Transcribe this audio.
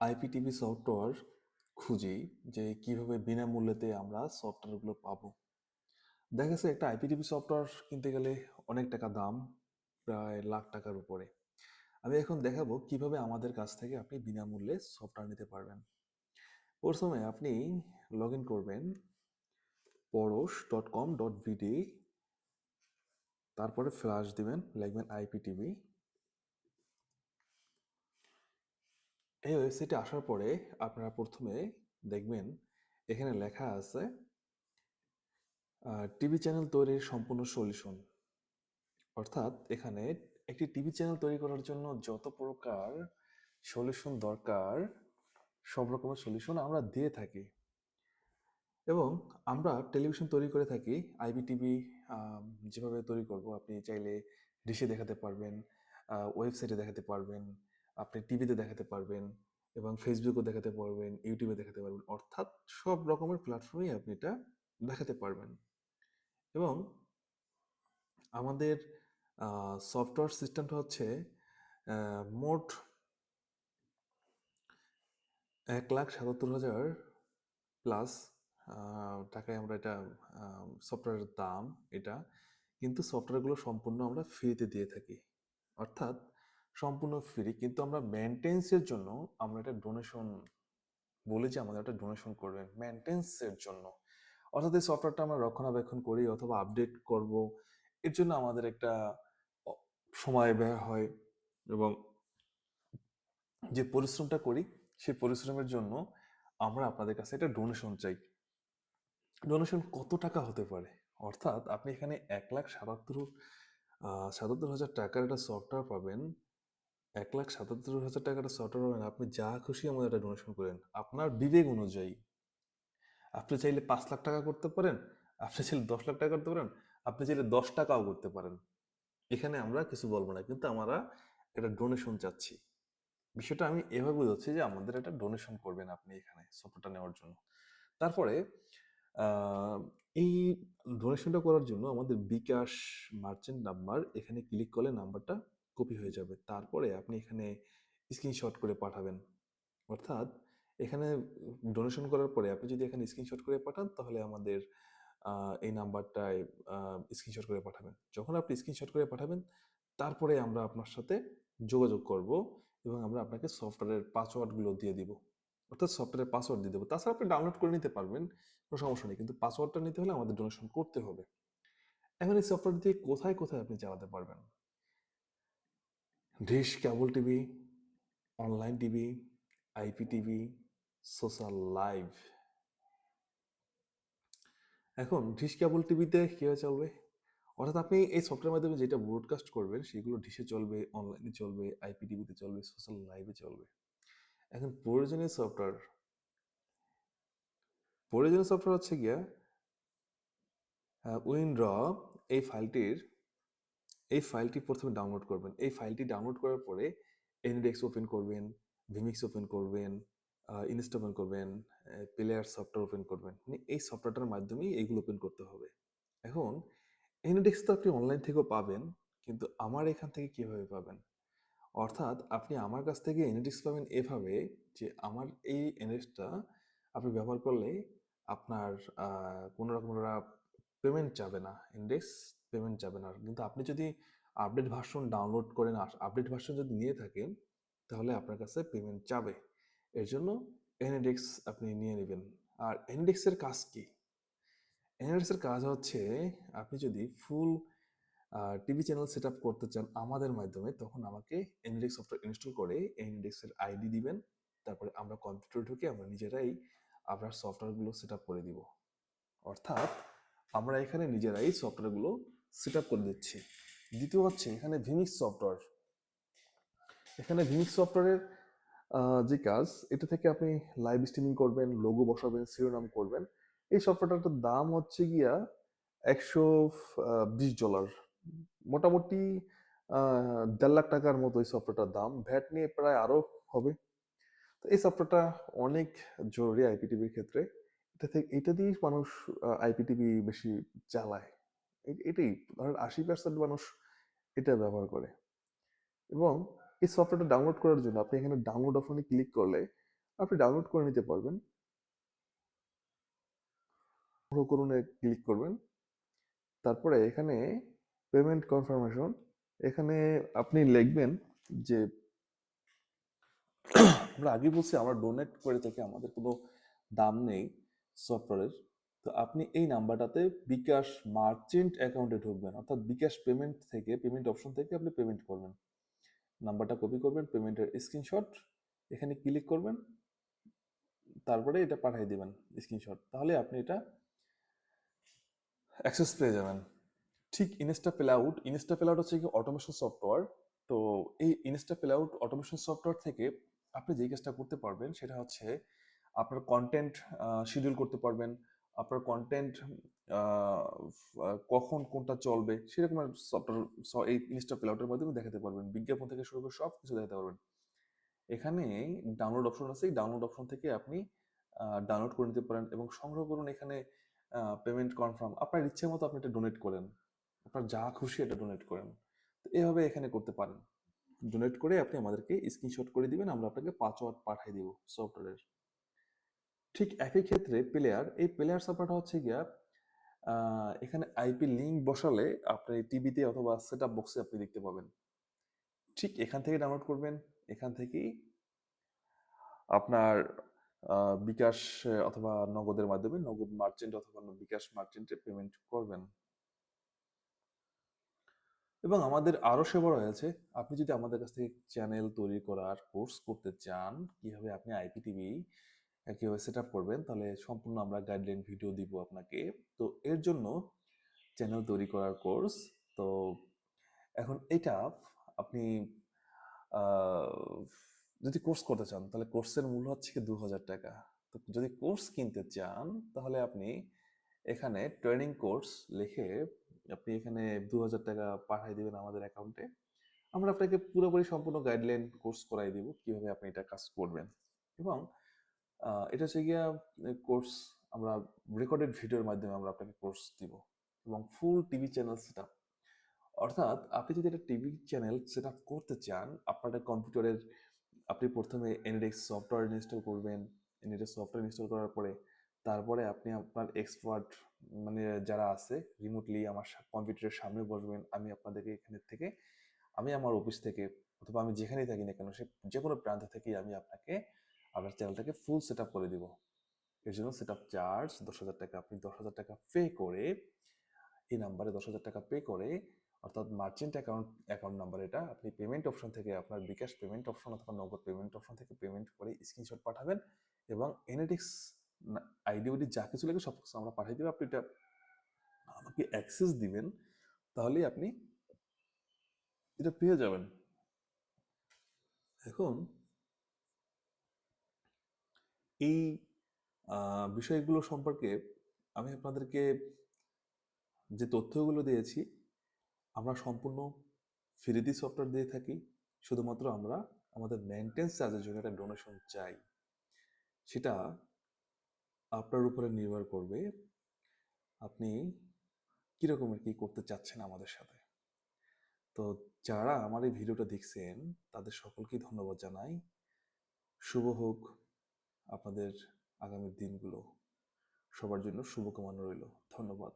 IPTV software খুঁজি যে কিভাবে বিনামূল্যেতে আমরা সফটওয়্যারগুলো পাবো। দেখা গেছে একটা আইপিটিভি সফটওয়্যার কিনতে গেলে অনেক টাকা দাম, প্রায় লাখ টাকার উপরে। আমি এখন দেখাবো কিভাবে আমাদের কাছ থেকে আপনি বিনামূল্যে সফটওয়্যার নিতে পারবেন। প্রথমে আপনি লগ ইন করবেন পরশ.com.vd, তারপরে ফ্ল্যাশ দিবেন, লিখবেন আইপিটিভি। এই ওয়েবসাইটে আসার পরে আপনারা প্রথমে দেখবেন এখানে লেখা আছে টিভি চ্যানেল তৈরির সম্পূর্ণ সলিউশন। অর্থাৎ এখানে একটি টিভি চ্যানেল তৈরি করার জন্য যত প্রকার সলিউশন দরকার, সব রকমের সলিউশন আমরা দিয়ে থাকি। এবং আমরা টেলিভিশন তৈরি করে থাকি আইবিটিভি। যেভাবে তৈরি করব, আপনি চাইলে ডিশে দেখাতে পারবেন, ওয়েবসাইটে দেখাতে পারবেন, আপনি টিভিতে দেখাতে পারবেন, এবং ফেসবুকেও দেখাতে পারবেন, ইউটিউবে দেখাতে পারবেন। অর্থাৎ সব রকমের প্ল্যাটফর্মেই আপনি এটা দেখাতে পারবেন। এবং আমাদের সফটওয়্যার সিস্টেমটা হচ্ছে মোট 1,77,000 প্লাস টাকায় আমরা এটা সফটওয়্যারের দাম এটা। কিন্তু সফটওয়্যারগুলো সম্পূর্ণ আমরা ফ্রিতে দিয়ে থাকি, অর্থাৎ সম্পূর্ণ ফ্রি। কিন্তু আমরা মেনটেন্সের জন্য আমরা এটা ডোনেশন বলি যে আমাদের একটা ডোনেশন করবেন মেনটেন্সের জন্য। অর্থাৎ এই সফটওয়্যারটা আমরা রক্ষণাবেক্ষণ করি অথবা আপডেট করব, এর জন্য আমাদের একটা সময় ব্যয় হয়, এবং যে পরিশ্রমটা করি সেই পরিশ্রমের জন্য আমরা আপনাদের কাছে একটা ডোনেশন চাই। ডোনেশন কত টাকা হতে পারে? অর্থাৎ আপনি এখানে 1,77,000 টাকার একটা সফটওয়্যার পাবেন। 1,77,000 টাকার একটা সফটওয়্যার পাবেন, আপনি যা খুশি আমাদের একটা ডোনেশন করেন আপনার বিবেক অনুযায়ী। আপনি চাইলে 5 লাখ টাকা করতে পারেন, আপনি চাইলে 10 লাখ টাকা করতে পারেন, আপনি চাইলে 10 টাকাও করতে পারেন। এখানে আমরা কিছু বলবো না, কিন্তু আমরা একটা ডোনেশন চাচ্ছি। বিষয়টা আমি এভাবে বোঝাচ্ছি যে আমাদের একটা ডোনেশন করবেন আপনি এখানে সফটওয়্যারটা নেওয়ার জন্য। তারপরে এই ডোনেশনটা করার জন্য আমাদের বিকাশ মার্চেন্ট নাম্বার এখানে ক্লিক করলে নাম্বারটা কপি হয়ে যাবে। তারপরে আপনি এখানে স্ক্রিনশট করে পাঠাবেন। অর্থাৎ এখানে ডোনেশন করার পরে আপনি যদি এখানে স্ক্রিনশট করে পাঠান, তাহলে আমাদের এই নাম্বারটায় স্ক্রিনশট করে পাঠাবেন। যখন আপনি স্ক্রিনশট করে পাঠাবেন, তারপরে আমরা আপনার সাথে যোগাযোগ করব এবং আমরা আপনাকে সফটওয়্যারের পাসওয়ার্ডগুলো দিয়ে দিব। অর্থাৎ সফটওয়্যারের পাসওয়ার্ড দিয়ে দেবো। তাছাড়া আপনি ডাউনলোড করে নিতে পারবেন, কোনো সমস্যা নেই, কিন্তু পাসওয়ার্ডটা নিতে হলে আমাদের ডোনেশন করতে হবে। এখন এই সফটওয়্যার দিয়ে কোথায় কোথায় আপনি চালাতে পারবেন? Dish cable TV, online TV, IPTV, social live. এখন ডিশ কেবল টিভিতে কীভাবে চলবে? অর্থাৎ আপনি এই সফটওয়্যারের মাধ্যমে যেটা ব্রডকাস্ট করবেন সেগুলো ডিশে চলবে, অনলাইনে চলবে, আইপিটিভিতে চলবে, সোশ্যাল লাইভে চলবে। এখন প্রয়োজনীয় সফটওয়্যার হচ্ছে গিয়া উইনড্র। এই ফাইলটি প্রথমে ডাউনলোড করবেন। এই ফাইলটি ডাউনলোড করার পরে এনডেক্স ওপেন করবেন, ভিমিক্স ওপেন করবেন, ইনস্টল করবেন, প্লেয়ার সফটওয়্যার ওপেন করবেন। মানে এই সফটওয়্যারটার মাধ্যমেই এইগুলো ওপেন করতে হবে। এখন এনডেক্স তো আপনি অনলাইন থেকেও পাবেন, কিন্তু আমার এখান থেকে কিভাবে পাবেন? অর্থাৎ আপনি আমার কাছ থেকে এনএডিক্স পাবেন এভাবে যে আমার এই এনএডিক্সটা আপনি ব্যবহার করলে আপনার কোনো রকম পেমেন্ট যাবে না, ইন্ডেক্স পেমেন্ট যাবে না। কিন্তু আপনি যদি আপডেট ভার্সন ডাউনলোড করেন, আপডেট ভার্সন যদি নিয়ে থাকেন, তাহলে আপনার কাছে পেমেন্ট যাবে। এর জন্য এনএডিক্স আপনি নিয়ে নেবেন। আর এনএডিক্সের কাজ কি? এনএডিক্সের কাজ হচ্ছে আপনি যদি ফুল টিভি চ্যানেল সেট আপ করতে চান আমাদের মাধ্যমে, তখন আমাকে এনএডিক্স সফটওয়্যার ইনস্টল করে এনএডিক্সের আইডি দিবেন। তারপরে আমরা কম্পিউটারে ঢুকে আমরা নিজেরাই আপনার সফটওয়্যারগুলো সেট আপ করে দিব। অর্থাৎ আমরা এখানে নিজেরাই সফটওয়্যারগুলো সেট আপ করে দিচ্ছি। দ্বিতীয় হচ্ছে এখানে ভিমিক্স সফটওয়্যার। এখানে ভিমিক্স সফটওয়্যারের যে কাজ, এটা থেকে আপনি লাইভ স্ট্রিমিং করবেন, লোগো বসাবেন, শিরোনাম করবেন। এই সফটওয়্যারটার দাম হচ্ছে গিয়া $120, মোটামুটি 1.5 লাখ টাকার মতো এই সফটওয়্যারটার দাম। ভ্যাট নিয়ে প্রায় আরও হবে। তো এই সফটওয়্যারটা অনেক জরুরি আইপিটিভির ক্ষেত্রে। এটা দিয়েই মানুষ আইপিটিভি বেশি চালায়। এটাই ধরেন 80% মানুষ এটা ব্যবহার করে। এবং এই সফটওয়্যারটা ডাউনলোড করার জন্য আপনি এখানে ডাউনলোড অপশনে ক্লিক করলে আপনি ডাউনলোড করে নিতে পারবেন। সংগ্রহ করুনে ক্লিক করবেন, তারপরে এখানে পেমেন্ট কনফার্মেশন, এখানে আপনি লিখবেন যে আমরা আগে বলছি আমরা ডোনেট করে থাকি, আমাদের কোনো দাম নেই সফটওয়্যারের। তো আপনি এই নাম্বারটাতে বিকাশ মার্চেন্ট অ্যাকাউন্টে ঢুকবেন, অর্থাৎ বিকাশ পেমেন্ট থেকে, পেমেন্ট অপশন থেকে আপনি পেমেন্ট করবেন। নাম্বারটা কপি করবেন, পেমেন্টের স্ক্রিনশট এখানে ক্লিক করবেন, তারপরে এটা পাঠিয়ে দিবেন স্ক্রিনশট, তাহলে আপনি এটা অ্যাক্সেস পেয়ে যাবেন। ঠিক ইনস্টা পেল আউট হচ্ছে কি অটোমেশন সফটওয়্যার। তো এই ইনস্টা পেল আউট অটোমেশন সফটওয়্যার থেকে আপনি যে কাজটা করতে পারবেন সেটা হচ্ছে আপনার কন্টেন্ট শিডিউল করতে পারবেন। আপনার কন্টেন্ট কখন কোনটা চলবে সেরকম সফটওয়্যার এই ইনস্টা পেল আউটের মাধ্যমে দেখাতে পারবেন। বিজ্ঞাপন থেকে শুরু করে সব কিছু দেখাতে পারবেন। এখানে ডাউনলোড অপশন আছে, এই ডাউনলোড অপশন থেকে আপনি ডাউনলোড করে নিতে পারেন এবং সংগ্রহ করুন। এখানে পেমেন্ট কনফার্ম, আপনার ইচ্ছে মতো আপনি এটা ডোনেট করেন, আপনার যা খুশি এটা ডোনেট করেন। তো এভাবে এখানে করতে পারেন। ডোনেট করে আপনি আমাদেরকে স্ক্রিনশট করে দিবেন, আমরা আপনাকে পাসওয়ার্ড পাঠিয়ে দিব সফটওয়্যারের। ঠিক একই ক্ষেত্রে এই প্লেয়ার সাপোর্ট হচ্ছে গিয়া এখানে আইপি লিঙ্ক বসালে আপনি টিভিতে অথবা সেট আপ বক্সে আপনি দেখতে পাবেন। ঠিক এখান থেকে ডাউনলোড করবেন, এখান থেকেই আপনার বিকাশ অথবা নগদের মাধ্যমে, নগদ মার্চেন্ট অথবা বিকাশ মার্চেন্টে পেমেন্ট করবেন। এবং আমাদের আরও সেবা রয়েছে। আপনি যদি আমাদের কাছ থেকে চ্যানেল তৈরি করার কোর্স করতে চান, কিভাবে আপনি আইপিটিভি কিভাবে সেট আপ করবেন, তাহলে সম্পূর্ণ আমরা গাইডলাইন ভিডিও দিব আপনাকে। তো এর জন্য চ্যানেল তৈরি করার কোর্স, তো এখন এটা আপনি যদি কোর্স করতে চান তাহলে কোর্সের মূল্য হচ্ছে কি 2000 টাকা। তো যদি কোর্স কিনতে চান তাহলে আপনি এখানে ট্রেনিং কোর্স লিখে আপনি এখানে 2000 টাকা পাঠিয়ে দিবেন আমাদের অ্যাকাউন্টে। আমরা আপনাকে পুরোপুরি সম্পূর্ণ গাইডলাইন কোর্স করাই দিব কিভাবে আপনি এটা কাজ করবেন। এবং এটা হচ্ছে গিয়া কোর্স আমরা রেকর্ডেড ভিডিওর মাধ্যমে আমরা আপনাকে কোর্স দিব এবং ফুল টিভি চ্যানেল সেট আপ। অর্থাৎ আপনি যদি একটা টিভি চ্যানেল সেট আপ করতে চান, আপনার কম্পিউটারের আপনি প্রথমে এনএডএক্স সফটওয়্যার ইনস্টল করবেন। এনএডএক্স সফটওয়্যার ইনস্টল করার পরে তারপরে আপনি আপনার এক্সপার্ট মানে যারা আছে রিমোটলি আমার কম্পিউটারের সামনে বসবেন। আমি আপনাদেরকে এখানে থেকে, আমি আমার অফিস থেকে অথবা আমি যেখানেই থাকি না কেন সে যে কোনো প্রান্ত থেকেই আমি আপনাকে আপনার চ্যানেলটাকে ফুল সেট আপ করে দিব। এর জন্য সেট আপ চার্জ 10,000 টাকা। আপনি 10,000 টাকা পে করে, এই নাম্বারে 10,000 টাকা পে করে, অর্থাৎ মার্চেন্ট অ্যাকাউন্ট নাম্বার এটা, আপনি পেমেন্ট অপশন থেকে আপনার বিকাশ পেমেন্ট অপশন অথবা নগদ পেমেন্ট অপশন থেকে পেমেন্ট করে স্ক্রিনশট পাঠাবেন এবং এনএটিক্স আইডি যা কিছু লাগে সব কিছু আমরা পাঠিয়ে দেবো। আপনি এটা আমাকে অ্যাক্সেস দিবেন, তাহলেই আপনি এটা পেয়ে যাবেন। এখন এই বিষয়গুলো সম্পর্কে আমি আপনাদেরকে যে তথ্যগুলো দিয়েছি, আমরা সম্পূর্ণ ফ্রিতে সফটওয়্যার দিয়ে থাকি। শুধুমাত্র আমরা আমাদের মেনটেন্স চার্জের জন্য একটা ডোনেশন চাই, সেটা আপনার উপরে নির্ভর করবে আপনি কীরকমের কী করতে চাচ্ছেন আমাদের সাথে। তো যারা আমার এই ভিডিওটা দেখছেন তাদের সকলকেই ধন্যবাদ জানাই। শুভ হোক আপনাদের আগামী দিনগুলো, সবার জন্য শুভকামনা রইল। ধন্যবাদ।